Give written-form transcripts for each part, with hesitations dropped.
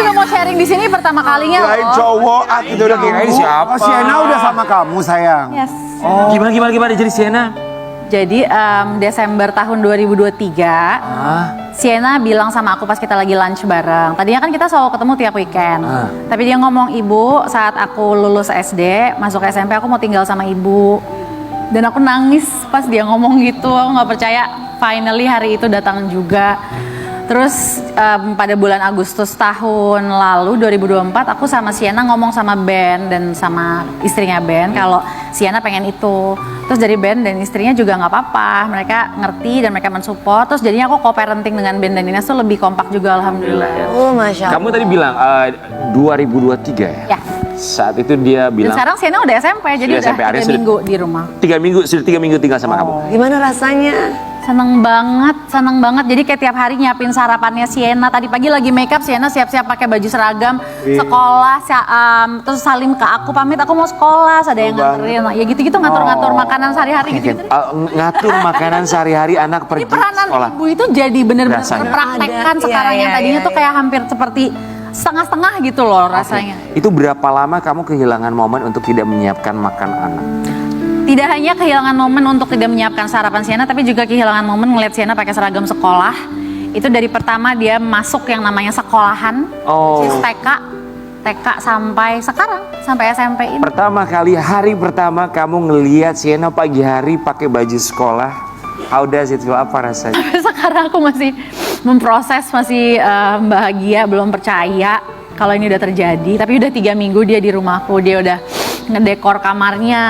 juga mau sharing di sini pertama kalinya Kirain loh. cowok, kita udah kirain siapa? Oh, Sienna udah sama kamu sayang. Yes. Gimana jadi Sienna? Jadi Desember tahun 2023, Sienna bilang sama aku pas kita lagi lunch bareng. Tadinya kan kita selalu ketemu tiap weekend. Tapi dia ngomong, ibu saat aku lulus SD, masuk SMP aku mau tinggal sama ibu. Dan aku nangis pas dia ngomong gitu, aku gak percaya. Finally hari itu datang juga. Terus pada bulan Agustus tahun lalu 2024 aku sama Sienna ngomong sama Ben dan sama istrinya Ben kalau Sienna pengen itu. Terus dari Ben dan istrinya juga nggak apa-apa, mereka ngerti dan mereka mensupport. Terus jadinya aku co-parenting dengan Ben dan Ines tuh lebih kompak juga alhamdulillah. Oh, Masya Allah. Kamu tadi bilang 2023 ya? Ya. Saat itu dia Dan bilang sekarang Sienna udah SMP, jadi Sudah udah SMP, Arya 3 sudah- minggu di rumah. 3 minggu tinggal sama kamu. Gimana rasanya? Seneng banget. Jadi kayak tiap hari nyiapin sarapannya Sienna. Tadi pagi lagi make up, Sienna siap-siap pakai baju seragam sekolah. Terus Salim ke aku pamit, aku mau sekolah. Ada yang nganterin. Ya gitu-gitu ngatur-ngatur makanan sehari-hari gitu. Ngatur makanan sehari-hari anak pergi Ini peranan sekolah. ibu itu jadi bener-bener Rasanya. terpraktekkan Ada, sekarang iya, yang tadinya iya, tuh kayak hampir seperti setengah-setengah gitu loh rasanya. Itu berapa lama kamu kehilangan momen untuk tidak menyiapkan makan anak? Tidak hanya kehilangan momen untuk tidak menyiapkan sarapan Sienna, tapi juga kehilangan momen ngeliat Sienna pakai seragam sekolah. Itu dari pertama dia masuk yang namanya sekolahan, Oh. which is TK sampai sekarang, sampai SMP ini. Pertama kali, hari pertama kamu ngelihat Sienna pagi hari pakai baju sekolah, how does it feel? Apa rasanya? Sampai sekarang aku masih memproses, masih bahagia, belum percaya kalau ini udah terjadi. Tapi udah 3 minggu dia di rumahku, dia udah ngedekor kamarnya.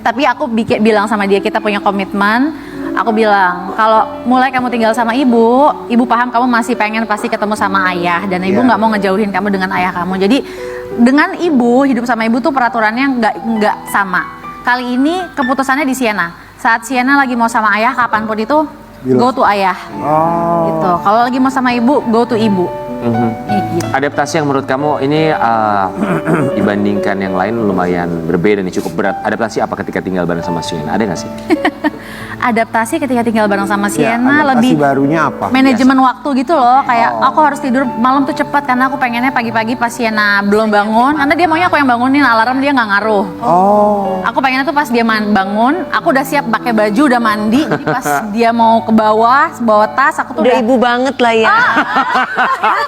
Tapi aku bilang sama dia, kita punya komitmen. Aku bilang, kalau mulai kamu tinggal sama ibu paham kamu masih pengen pasti ketemu sama ayah. Dan ibu nggak mau ngejauhin kamu dengan ayah kamu. Jadi dengan ibu, hidup sama ibu tuh peraturannya nggak sama. Kali ini keputusannya di Sienna. Saat Sienna lagi mau sama ayah, kapanpun itu, go to ayah. Gitu. Kalau lagi mau sama ibu, go to ibu. Gitu. Adaptasi yang menurut kamu ini dibandingkan yang lain lumayan berbeda nih, cukup berat. Adaptasi apa ketika tinggal bareng sama Sienna? Ada nggak sih? Adaptasi ketika tinggal bareng sama Sienna adaptasi lebih barunya apa? manajemen waktu gitu loh. Kayak aku harus tidur malam tuh cepat karena aku pengennya pagi-pagi pas Sienna belum bangun. Karena dia maunya aku yang bangunin, alarm dia nggak ngaruh. Aku pengennya tuh pas dia bangun, aku udah siap pakai baju, udah mandi. Jadi pas dia mau ke bawah, bawa tas, aku tuh Udah ibu banget lah ya.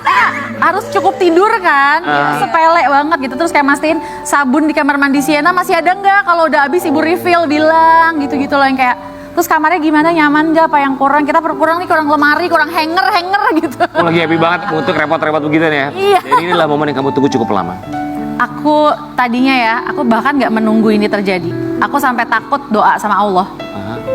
kayak harus cukup tidur kan. Sepele banget gitu. Terus kayak mastiin sabun di kamar mandi Sienna masih ada nggak? Kalau udah habis ibu refill bilang gitu-gitu loh, yang kayak terus kamarnya gimana, nyaman nggak, apa yang kurang, kita kurang nih, kurang lemari, kurang hanger gitu. Aku lagi happy banget untuk repot-repot begitu nih ya. Iya. Dan inilah momen yang kamu tunggu cukup lama. Aku tadinya ya, aku bahkan nggak menunggu ini terjadi. Aku sampai takut doa sama Allah.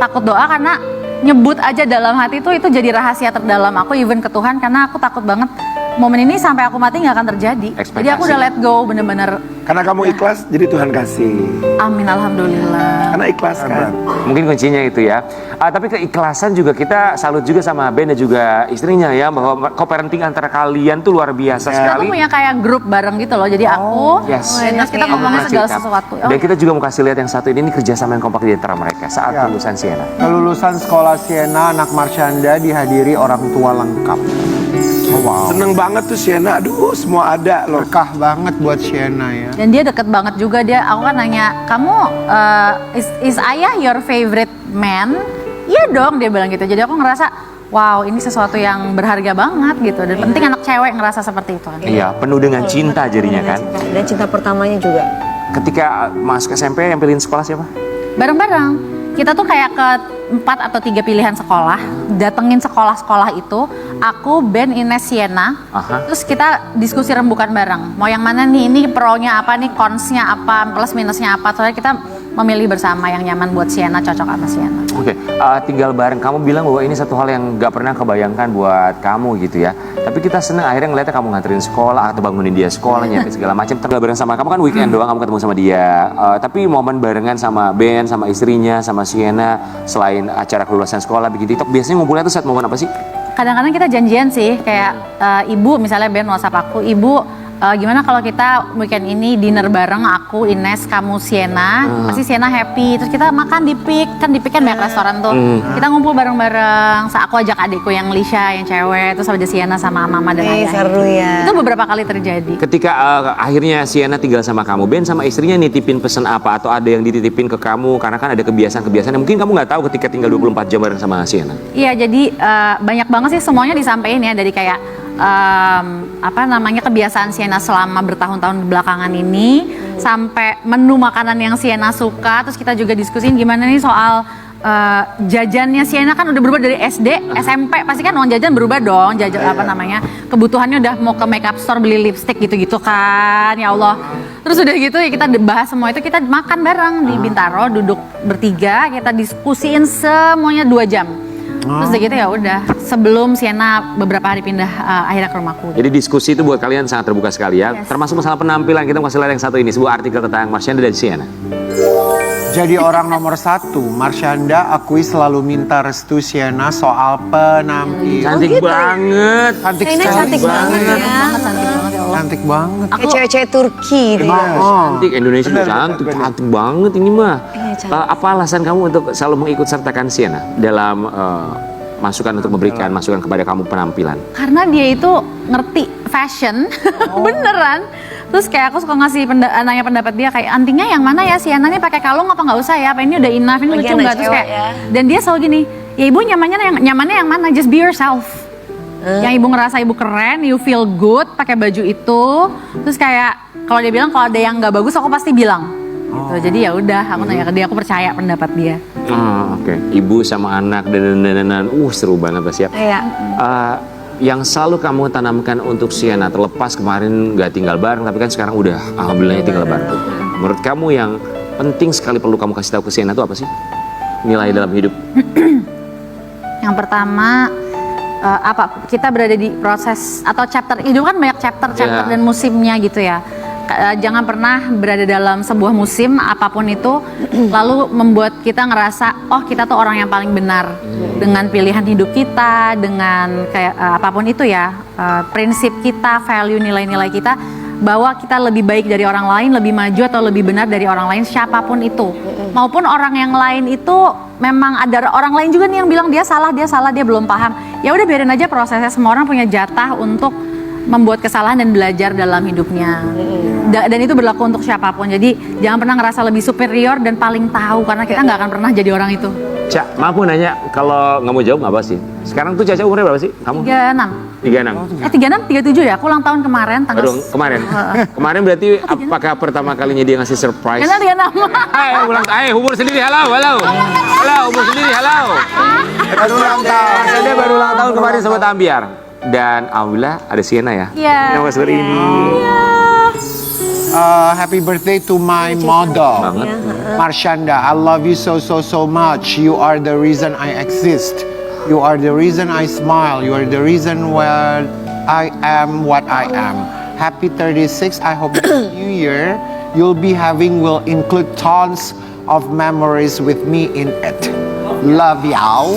Takut doa karena nyebut aja dalam hati itu jadi rahasia terdalam aku, even ke Tuhan, karena aku takut banget momen ini sampai aku mati nggak akan terjadi. Jadi aku udah let go, bener-bener. Karena kamu ikhlas, jadi Tuhan kasih. Amin, alhamdulillah. Karena ikhlas kan. Mungkin kuncinya itu ya. Tapi keikhlasan juga kita salut juga sama Ben dan juga istrinya ya, bahwa co-parenting antara kalian tuh luar biasa Aku sekali. punya kayak grup bareng gitu loh. Jadi aku, Yes. terus kita Kamu ngomongin kasih segala recap. sesuatu. Dan kita juga mau kasih lihat yang satu ini kerjasama yang kompak di antara mereka saat Ya. lulusan Sienna. Kelulusan sekolah Sienna, anak Marsyanda dihadiri orang tua lengkap. Wow. Seneng banget tuh Sienna, aduh semua ada loh. Berkah banget buat Sienna ya. Dan dia deket banget juga dia. Aku kan nanya, kamu is ayah your favorite man? Iya dong, dia bilang gitu. Jadi aku ngerasa, wow, ini sesuatu yang berharga banget gitu. Dan penting anak cewek ngerasa seperti itu. Iya, penuh dengan cinta jadinya kan. Dan cinta pertamanya juga. Ketika masuk SMP yang pilihin sekolah siapa? Bareng-bareng. Kita tuh kayak ke 4 atau 3 pilihan sekolah, datengin sekolah-sekolah itu, aku, Ben, Ines, Sienna, terus kita diskusi rembukan bareng. Mau yang mana nih, ini pro-nya apa nih, cons-nya apa, plus minusnya apa. Soalnya kita memilih bersama yang nyaman buat Sienna, cocok sama Sienna. Oke, tinggal bareng. Kamu bilang bahwa ini satu hal yang gak pernah kebayangkan buat kamu gitu ya. Tapi kita seneng akhirnya ngeliatnya kamu nganterin sekolah atau bangunin dia sekolah, nyiapin segala macam. Tinggal bareng sama kamu kan weekend doang kamu ketemu sama dia. Tapi momen barengan sama Ben, sama istrinya, sama Sienna, selain acara kelulusan sekolah bikin TikTok, biasanya ngumpulnya tuh saat momen apa sih? Kadang-kadang kita janjian sih, kayak ibu misalnya Ben WhatsApp aku, ibu gimana kalau kita weekend ini dinner bareng, aku, Ines, kamu, Sienna. Pasti Sienna happy. Terus kita makan di Peak, kan di Peak kan banyak restoran tuh. Kita ngumpul bareng-bareng. Aku ajak adikku yang Lisha, yang cewek. Terus ada Sienna sama mama dan ayah. Seru ya. Itu beberapa kali terjadi. Ketika akhirnya Sienna tinggal sama kamu, Ben sama istrinya nitipin pesan apa? Atau ada yang dititipin ke kamu? Karena kan ada kebiasaan-kebiasaan yang mungkin kamu nggak tahu ketika tinggal 24 jam bareng sama Sienna. Iya, jadi banyak banget sih semuanya disampaikan ya, dari kayak kebiasaan Sienna selama bertahun-tahun belakangan ini, sampai menu makanan yang Sienna suka. Terus kita juga diskusin gimana nih soal jajannya. Sienna kan udah berubah dari SD, SMP, pasti kan uang jajan berubah dong. Jajan kebutuhannya udah mau ke makeup store beli lipstick gitu-gitu kan, ya Allah. Terus udah gitu ya kita bahas semua itu, kita makan bareng di Bintaro, duduk bertiga, kita diskusiin semuanya 2 jam. Terus udah gitu ya udah, sebelum Sienna beberapa hari pindah akhirnya ke rumahku. Jadi diskusi itu buat kalian sangat terbuka sekali ya. Termasuk masalah penampilan. Kita mau kasih lihat yang satu ini, sebuah artikel tentang Marshanda dan Sienna. Jadi orang nomor 1, Marshanda akui selalu minta restu Sienna soal penampilan. Cantik banget. Cantik Ini sekali. cantik banget ya. Cantik banget ya Allah. Cantik banget. Kayak cewek-cewek Turki deh. Cantik, Indonesia juga cantik, cantik banget ini mah. Iya, cantik. Apa alasan kamu untuk selalu mengikut sertakan Sienna dalam masukan untuk memberikan masukan kepada kamu penampilan? Karena dia itu ngerti fashion, beneran. Terus kayak aku suka ngasih nanya pendapat dia, kayak antingnya yang mana ya, Sienna nih pakai kalung apa nggak usah ya, apa ini udah enough, ini lucu nggak? Terus kayak, dan dia selalu gini, ya ibu nyamannya yang mana, just be yourself. Yang ibu ngerasa ibu keren, you feel good pakai baju itu. Terus kayak kalau dia bilang kalau ada yang nggak bagus aku pasti bilang. Gitu. Jadi ya udah, aku nanya ke dia, aku percaya pendapat dia. Oke. Ibu sama anak dan seru banget pasti ya. Iya. Yang selalu kamu tanamkan untuk Sienna, terlepas kemarin nggak tinggal bareng, tapi kan sekarang udah alhamdulillahnya tinggal bareng. Menurut kamu yang penting sekali perlu kamu kasih tahu ke Sienna itu apa sih? Nilai dalam hidup. Yang pertama, kita berada di proses atau chapter, hidup kan banyak chapter dan musimnya gitu ya. Jangan pernah berada dalam sebuah musim apapun itu lalu membuat kita ngerasa oh kita tuh orang yang paling benar dengan pilihan hidup kita, dengan kayak apapun itu ya, prinsip kita, value, nilai-nilai kita, bahwa kita lebih baik dari orang lain, lebih maju atau lebih benar dari orang lain, siapapun itu. Maupun orang yang lain itu memang ada orang lain juga nih yang bilang dia salah, dia belum paham. Ya udah biarin aja prosesnya, semua orang punya jatah untuk membuat kesalahan dan belajar dalam hidupnya. Dan itu berlaku untuk siapapun. Jadi jangan pernah ngerasa lebih superior dan paling tahu, karena kita nggak akan pernah jadi orang itu. Cak, maaf mau nanya, kalau nggak mau jawab nggak apa sih? Sekarang tuh Caca umurnya berapa sih? Kamu? 36. 36. 37 ya, aku ulang tahun kemarin tanggal. Aduh, kemarin berarti apakah pertama kalinya dia ngasih surprise? 36. Umur sendiri, halo, umur sendiri, halo. Baru ulang tahun. Dia baru ulang tahun kemarin Sobat Ambiar. Dan alhamdulillah ada Sienna ya. Iya. Yang seperti ini. Happy birthday to my model, Marshanda. I love you so much. You are the reason I exist. You are the reason I smile. You are the reason why I am what I am. Happy 36. I hope the new year you'll be having will include tons of memories with me in it. Love y'all.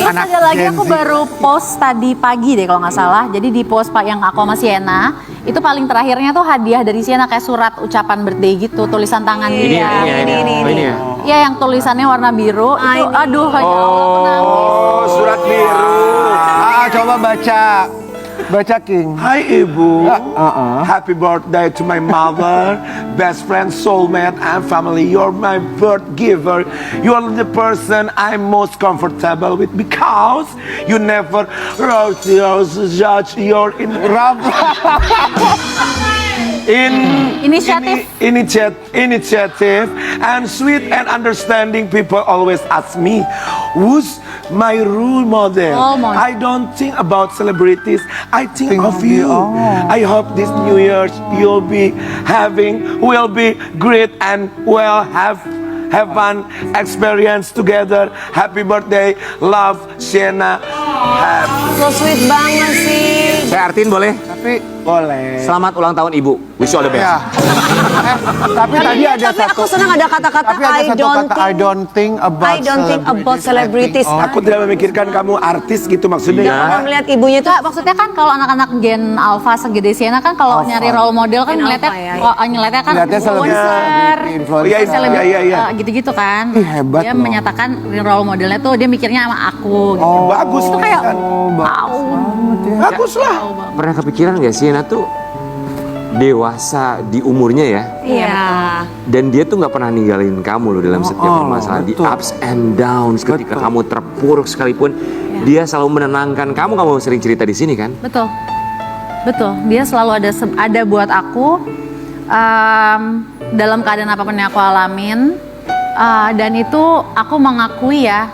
Terus ada lagi, aku baru post tadi pagi deh kalau nggak salah. Jadi di post yang aku sama Sienna, itu paling terakhirnya tuh hadiah dari Sienna, kayak surat ucapan birthday gitu, tulisan tangan dia. Ini. Iya, yang tulisannya warna biru. Itu aduh, ya Allah, aku nangis. Oh, surat biru. Coba baca. Baca, King. Hai Ibu, happy birthday to my mother, best friend, soulmate, and family. You're my birth giver. You are the person I'm most comfortable with because you never wrote your judge your initiative and sweet and understanding people always ask me who's my role model. I don't think about celebrities, I think of you. I hope this New Year will be great and we'll have fun experience together. Happy birthday, love, Sienna. So sweet banget sih. Saya artiin boleh? Tapi Boleh. Selamat ulang tahun ibu. Wish you all the best. ya. Tapi tadi ada Tapi satu. aku senang ada kata-kata Tapi ada satu kata I don't think about celebrities. acting. Aku tidak memikirkan kamu artis gitu maksudnya. Iya. Kalau melihat ibunya tuh Enggak, maksudnya kan kalau anak-anak Gen Alpha segede Sienna kan kalau nyari role model kan Gen ngeliatnya Alpha, ya. ngeliatnya kan Ngeliatnya influencer, influencer. Oh, iya, selebriti, iya. gitu-gitu kan. Ih, hebat Dia loh. menyatakan role modelnya tuh dia mikirnya sama aku gitu. Bagus Itu kayak bagus banget ya. Bagus lah. Pernah kepikiran gak sih Sienna tuh dewasa di umurnya ya? iya. Dan dia tuh nggak pernah ninggalin kamu loh dalam setiap permasalahan. Di betul. ups and downs, ketika kamu terpuruk sekalipun, dia selalu menenangkan kamu. Kamu sering cerita di sini kan? Betul. Betul. Dia selalu ada buat aku dalam keadaan apapun yang aku alamin. Dan itu aku mengakui ya,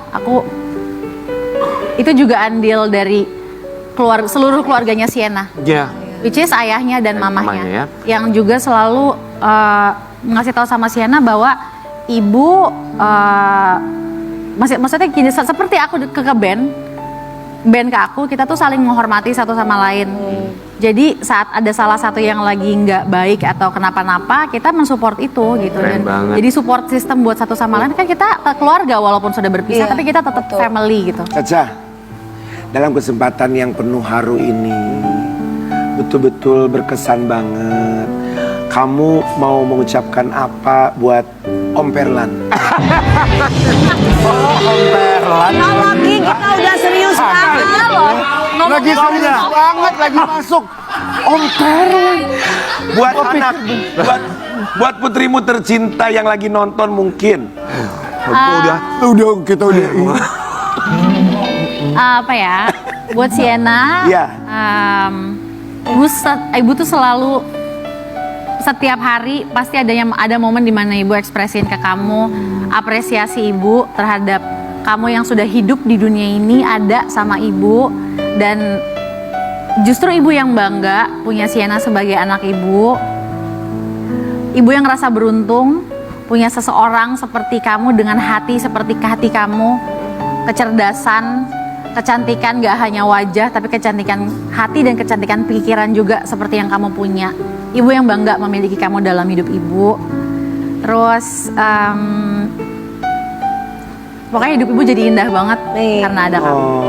itu juga andil dari seluruh keluarganya Sienna. Iya. Which is ayahnya dan mamahnya. mamanya ya. Yang juga selalu ngasih tahu sama Sienna bahwa ibu maksudnya gini, seperti aku ke band ke aku, kita tuh saling menghormati satu sama lain. Jadi saat ada salah satu yang lagi nggak baik atau kenapa-napa, kita mensupport itu gitu. Keren banget. Jadi support system buat satu sama lain, kan kita keluarga walaupun sudah berpisah, Iya, tapi kita tetap family gitu. Caca, dalam kesempatan yang penuh haru ini, betul-betul berkesan banget. Kamu mau mengucapkan apa buat Om Perlan? Nah, lagi kita udah serius banget loh. Lagi serius banget, lagi masuk. Om Perlan. Buat anak, buat putrimu tercinta yang lagi nonton mungkin. Udah kita udah. Apa ya? Buat Sienna, Iya. ibu tuh selalu setiap hari pasti ada momen di mana ibu ekspresin ke kamu apresiasi ibu terhadap kamu yang sudah hidup di dunia ini, ada sama ibu. Dan justru ibu yang bangga punya Sienna sebagai anak ibu. Ibu yang ngerasa beruntung punya seseorang seperti kamu dengan hati seperti hati kamu, kecerdasan, kecantikan gak hanya wajah tapi kecantikan hati dan kecantikan pikiran juga seperti yang kamu punya. Ibu yang bangga memiliki kamu dalam hidup ibu. Terus pokoknya hidup ibu jadi indah banget karena ada kamu. Oh,